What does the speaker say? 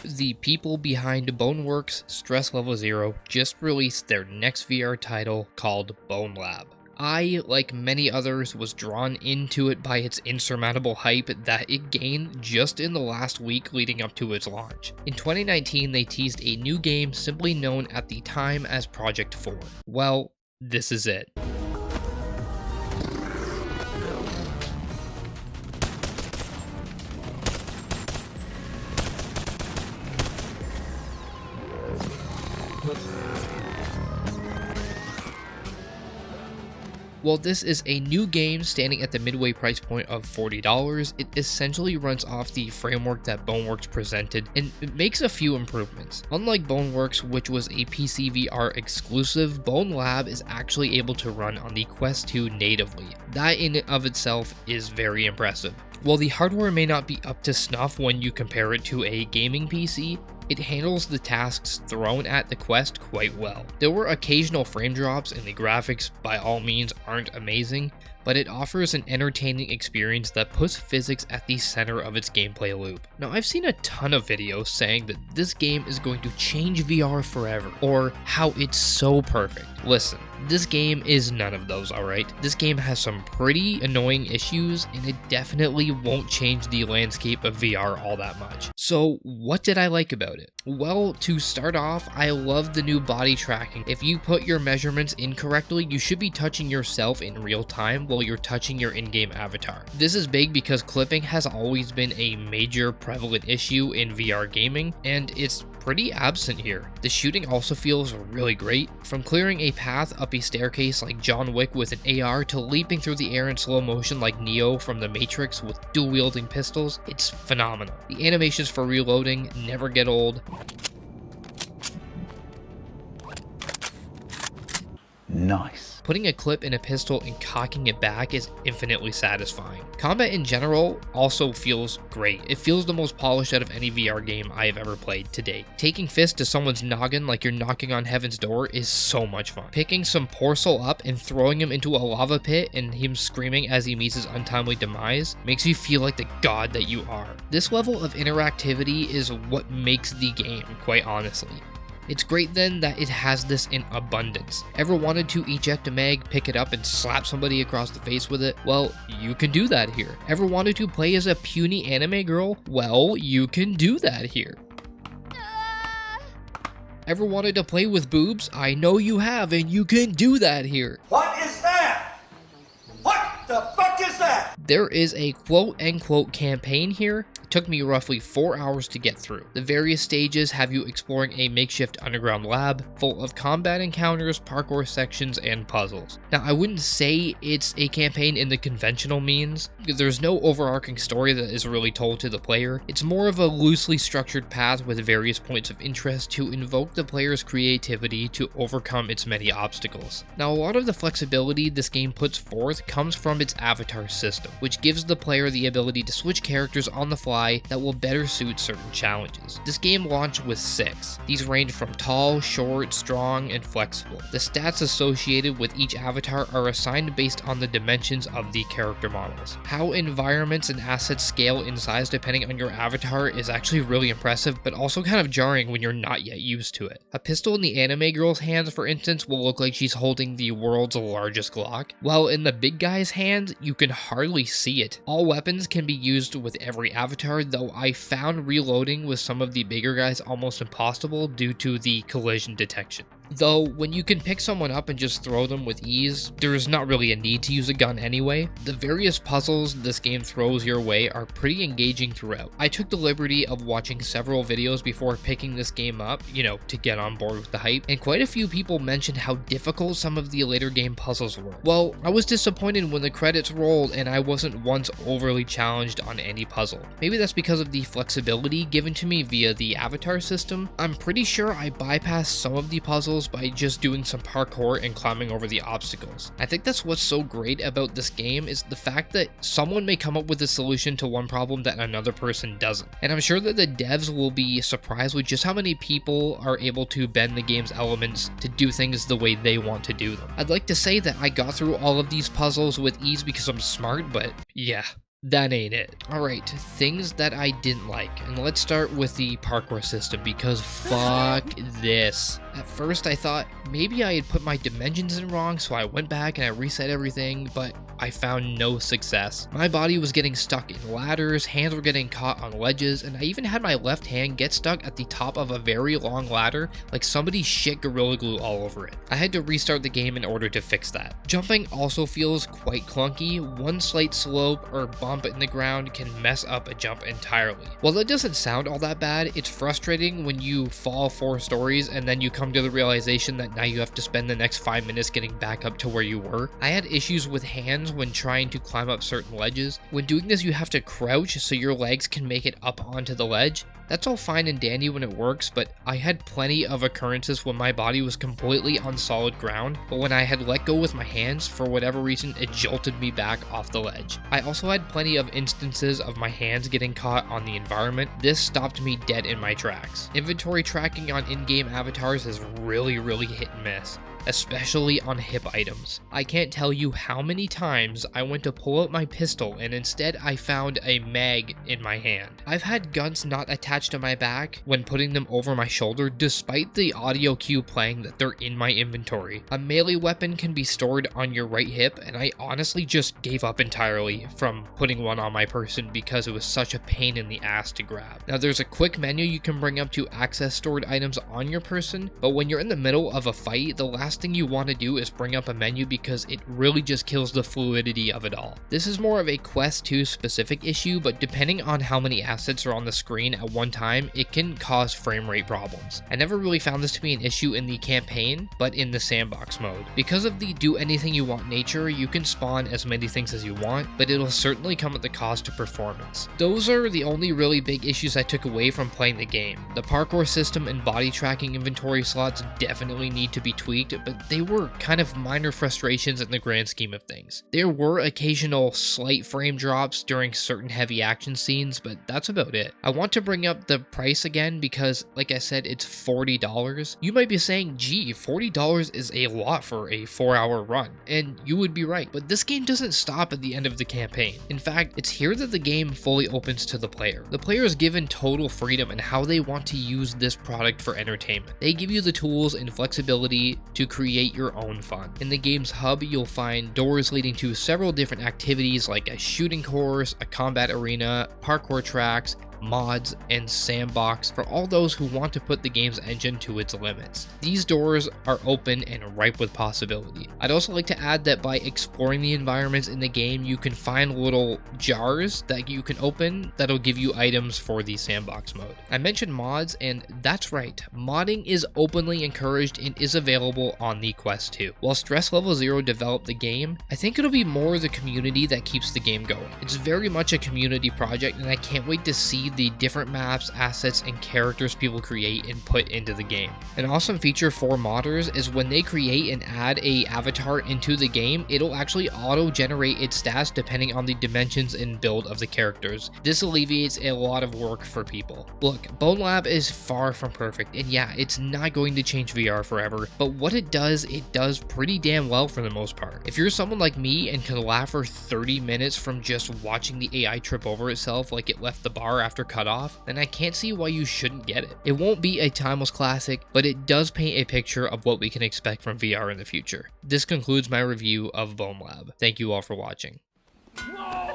The people behind Boneworks' Stress Level Zero just released their next VR title called Bonelab. I, like many others, was drawn into it by its insurmountable hype that it gained just in the last week leading up to its launch. In 2019, they teased a new game simply known at the time as Project 4. Well, this is it. While this is a new game standing at the midway price point of $40, it essentially runs off the framework that Boneworks presented, and it makes a few improvements. Unlike Boneworks, which was a PC VR exclusive, Bonelab is actually able to run on the Quest 2 natively. That in and of itself is very impressive. While the hardware may not be up to snuff when you compare it to a gaming PC, it handles the tasks thrown at the Quest quite well. There were occasional frame drops and the graphics by all means aren't amazing, but it offers an entertaining experience that puts physics at the center of its gameplay loop. Now, I've seen a ton of videos saying that this game is going to change VR forever, or how it's so perfect. Listen, this game is none of those, alright? This game has some pretty annoying issues, and it definitely won't change the landscape of VR all that much. So, what did I like about it? Well, to start off, I love the new body tracking. If you put your measurements incorrectly, you should be touching yourself in real time while you're touching your in-game avatar. This is big because clipping has always been a major prevalent issue in VR gaming, and it's pretty absent here. The shooting also feels really great. From clearing a path up a staircase like John Wick with an AR to leaping through the air in slow motion like Neo from The Matrix with dual-wielding pistols, it's phenomenal. The animations for reloading never get old. Nice. Putting a clip in a pistol and cocking it back is infinitely satisfying. Combat in general also feels great. It feels the most polished out of any VR game I have ever played to date. Taking fists to someone's noggin like you're knocking on heaven's door is so much fun. Picking some Porcel up and throwing him into a lava pit and him screaming as he meets his untimely demise makes you feel like the god that you are. This level of interactivity is what makes the game, quite honestly. It's great then that it has this in abundance. Ever wanted to eject a mag, pick it up, and slap somebody across the face with it? Well, you can do that here. Ever wanted to play as a puny anime girl? Well, you can do that here. Ever wanted to play with boobs? I know you have, and you can do that here. What is that? What the fuck is that? There is a quote-unquote campaign here. It took me roughly 4 hours to get through. The various stages have you exploring a makeshift underground lab full of combat encounters, parkour sections, and puzzles. Now, I wouldn't say it's a campaign in the conventional means. There's no overarching story that is really told to the player. It's more of a loosely structured path with various points of interest to invoke the player's creativity to overcome its many obstacles. Now, a lot of the flexibility this game puts forth comes from its avatar system, which gives the player the ability to switch characters on the fly that will better suit certain challenges. This game launched with 6. These range from tall, short, strong, and flexible. The stats associated with each avatar are assigned based on the dimensions of the character models. How environments and assets scale in size depending on your avatar is actually really impressive, but also kind of jarring when you're not yet used to it. A pistol in the anime girl's hands, for instance, will look like she's holding the world's largest Glock, while in the big guy's hand, you can hardly see it. All weapons can be used with every avatar, though I found reloading with some of the bigger guys almost impossible due to the collision detection. Though, when you can pick someone up and just throw them with ease, there's not really a need to use a gun anyway. The various puzzles this game throws your way are pretty engaging throughout. I took the liberty of watching several videos before picking this game up, to get on board with the hype, and quite a few people mentioned how difficult some of the later game puzzles were. Well, I was disappointed when the credits rolled and I wasn't once overly challenged on any puzzle. Maybe that's because of the flexibility given to me via the avatar system. I'm pretty sure I bypassed some of the puzzles by just doing some parkour and climbing over the obstacles. I think that's what's so great about this game is the fact that someone may come up with a solution to one problem that another person doesn't. And I'm sure that the devs will be surprised with just how many people are able to bend the game's elements to do things the way they want to do them. I'd like to say that I got through all of these puzzles with ease because I'm smart, but yeah, That ain't it. Alright, things that I didn't like. And let's start with the parkour system because fuck this. At first I thought maybe I had put my dimensions in wrong, so I went back and I reset everything, but I found no success. My body was getting stuck in ladders, hands were getting caught on ledges, and I even had my left hand get stuck at the top of a very long ladder like somebody shit Gorilla Glue all over it. I had to restart the game in order to fix that. Jumping also feels quite clunky. One slight slope or bump in the ground can mess up a jump entirely. While that doesn't sound all that bad, it's frustrating when you fall 4 stories and then you come to the realization that now you have to spend the next 5 minutes getting back up to where you were. I had issues with hands when trying to climb up certain ledges. When doing this, you have to crouch so your legs can make it up onto the ledge. That's all fine and dandy when it works, but I had plenty of occurrences when my body was completely on solid ground, but when I had let go with my hands, for whatever reason, it jolted me back off the ledge. I also had plenty of instances of my hands getting caught on the environment. This stopped me dead in my tracks. Inventory tracking on in-game avatars is really hit and miss, especially on hip items. I can't tell you how many times I went to pull out my pistol and instead I found a mag in my hand. I've had guns not attached to my back when putting them over my shoulder despite the audio cue playing that they're in my inventory. A melee weapon can be stored on your right hip, and I honestly just gave up entirely from putting one on my person because it was such a pain in the ass to grab. Now there's a quick menu you can bring up to access stored items on your person, but when you're in the middle of a fight, the last thing you want to do is bring up a menu because it really just kills the fluidity of it all. This is more of a Quest 2 specific issue, but depending on how many assets are on the screen at one time, it can cause frame rate problems. I never really found this to be an issue in the campaign, but in the sandbox mode. Because of the do anything you want nature, you can spawn as many things as you want, but it'll certainly come at the cost of performance. Those are the only really big issues I took away from playing the game. The parkour system and body tracking inventory slots definitely need to be tweaked, but they were kind of minor frustrations in the grand scheme of things. There were occasional slight frame drops during certain heavy action scenes, but that's about it. I want to bring up the price again because, like I said, it's $40. You might be saying, gee, $40 is a lot for a 4-hour run, and you would be right, but this game doesn't stop at the end of the campaign. In fact, it's here that the game fully opens to the player. The player is given total freedom in how they want to use this product for entertainment. They give you the tools and flexibility to create your own fun. In the game's hub, you'll find doors leading to several different activities like a shooting course, a combat arena, parkour tracks, mods, and sandbox for all those who want to put the game's engine to its limits. These doors are open and ripe with possibility. I'd also like to add that by exploring the environments in the game, you can find little jars that you can open that'll give you items for the sandbox mode. I mentioned mods, and that's right, modding is openly encouraged and is available on the Quest 2. While Stress Level 0 developed the game, I think it'll be more the community that keeps the game going. It's very much a community project, and I can't wait to see the different maps, assets, and characters people create and put into the game. An awesome feature for modders is when they create and add a avatar into the game, it'll actually auto-generate its stats depending on the dimensions and build of the characters. This alleviates a lot of work for people. Look, Bonelab is far from perfect, and yeah, it's not going to change VR forever, but what it does pretty damn well for the most part. If you're someone like me and can laugh for 30 minutes from just watching the AI trip over itself like it left the bar after cutoff, then I can't see why you shouldn't get it. It won't be a timeless classic, but it does paint a picture of what we can expect from VR in the future. This concludes my review of Bonelab. Thank you all for watching. Whoa!